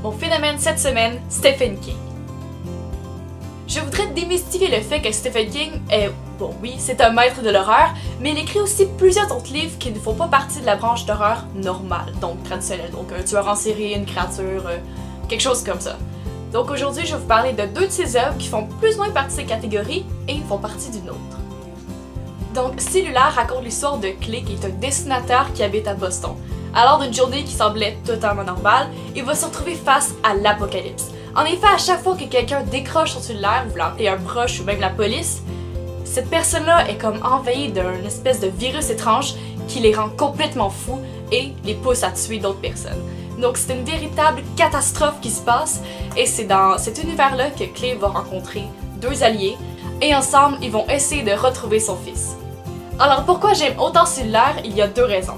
Mon phénomène cette semaine, Stephen King. Je voudrais démystifier le fait que Stephen King est, bon oui, c'est un maître de l'horreur, mais il écrit aussi plusieurs autres livres qui ne font pas partie de la branche d'horreur normale, donc traditionnelle, donc un tueur en série, une créature, quelque chose comme ça. Donc aujourd'hui, je vais vous parler de deux de ses œuvres qui font plus ou moins partie de ces catégories et font partie d'une autre. Donc, Cellulaire raconte l'histoire de Clay, qui est un dessinateur qui habite à Boston. Alors d'une journée qui semblait totalement normale, il va se retrouver face à l'apocalypse. En effet, à chaque fois que quelqu'un décroche son cellulaire, voulant appeler un proche ou même la police, cette personne-là est comme envahie d'un espèce de virus étrange qui les rend complètement fous et les pousse à tuer d'autres personnes. Donc c'est une véritable catastrophe qui se passe et c'est dans cet univers-là que Clay va rencontrer deux alliés et ensemble ils vont essayer de retrouver son fils. Alors pourquoi j'aime autant Cellulaire? Il y a deux raisons.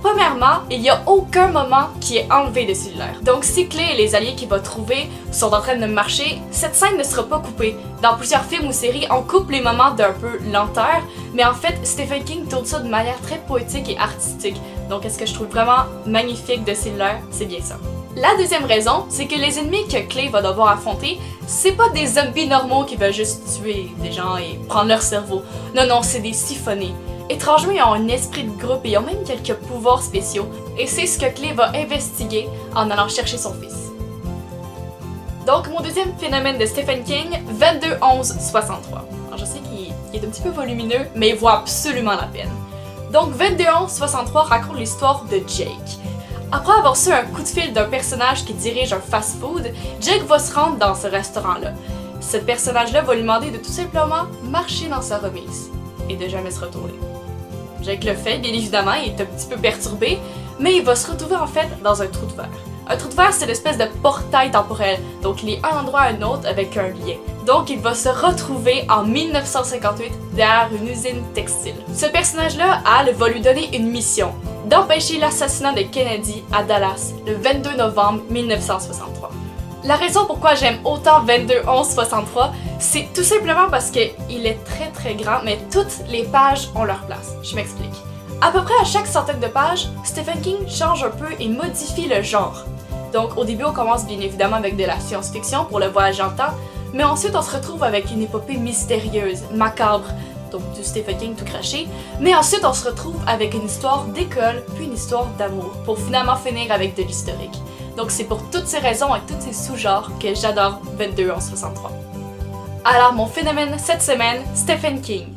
Premièrement, il n'y a aucun moment qui est enlevé de Cellulaire. Donc si Clay et les alliés qu'il va trouver sont en train de marcher, cette scène ne sera pas coupée. Dans plusieurs films ou séries, on coupe les moments d'un peu lenteur, mais en fait, Stephen King tourne ça de manière très poétique et artistique. Donc ce que je trouve vraiment magnifique de Cellulaire, c'est bien ça. La deuxième raison, c'est que les ennemis que Clay va devoir affronter, c'est pas des zombies normaux qui veulent juste tuer des gens et prendre leur cerveau. Non, c'est des siphonnés. Étrangement, ils ont un esprit de groupe et ils ont même quelques pouvoirs spéciaux. Et c'est ce que Clay va investiguer en allant chercher son fils. Donc, mon deuxième phénomène de Stephen King, 22-11-63. Alors, je sais qu'il est un petit peu volumineux, mais il vaut absolument la peine. Donc, 22-11-63 raconte l'histoire de Jake. Après avoir reçu un coup de fil d'un personnage qui dirige un fast-food, Jake va se rendre dans ce restaurant-là. Ce personnage-là va lui demander de tout simplement marcher dans sa remise et de jamais se retourner. Jake le fait, bien évidemment, il est un petit peu perturbé, mais il va se retrouver en fait dans un trou de verre. Un trou de verre, c'est l'espèce de portail temporel, donc il est un endroit à un autre avec un lien. Donc il va se retrouver en 1958 derrière une usine textile. Ce personnage-là, Al, va lui donner une mission, d'empêcher l'assassinat de Kennedy à Dallas le 22 novembre 1963. La raison pourquoi j'aime autant 22-11-63, c'est tout simplement parce qu'il est très grand, mais toutes les pages ont leur place. Je m'explique. À peu près à chaque centaine de pages, Stephen King change un peu et modifie le genre. Donc au début on commence bien évidemment avec de la science-fiction pour le voyage dans le temps, mais ensuite on se retrouve avec une épopée mystérieuse, macabre, donc du Stephen King tout craché, mais ensuite on se retrouve avec une histoire d'école, puis une histoire d'amour, pour finalement finir avec de l'historique. Donc c'est pour toutes ces raisons et tous ces sous-genres que j'adore 22-11-63. Alors mon phénomène cette semaine, Stephen King.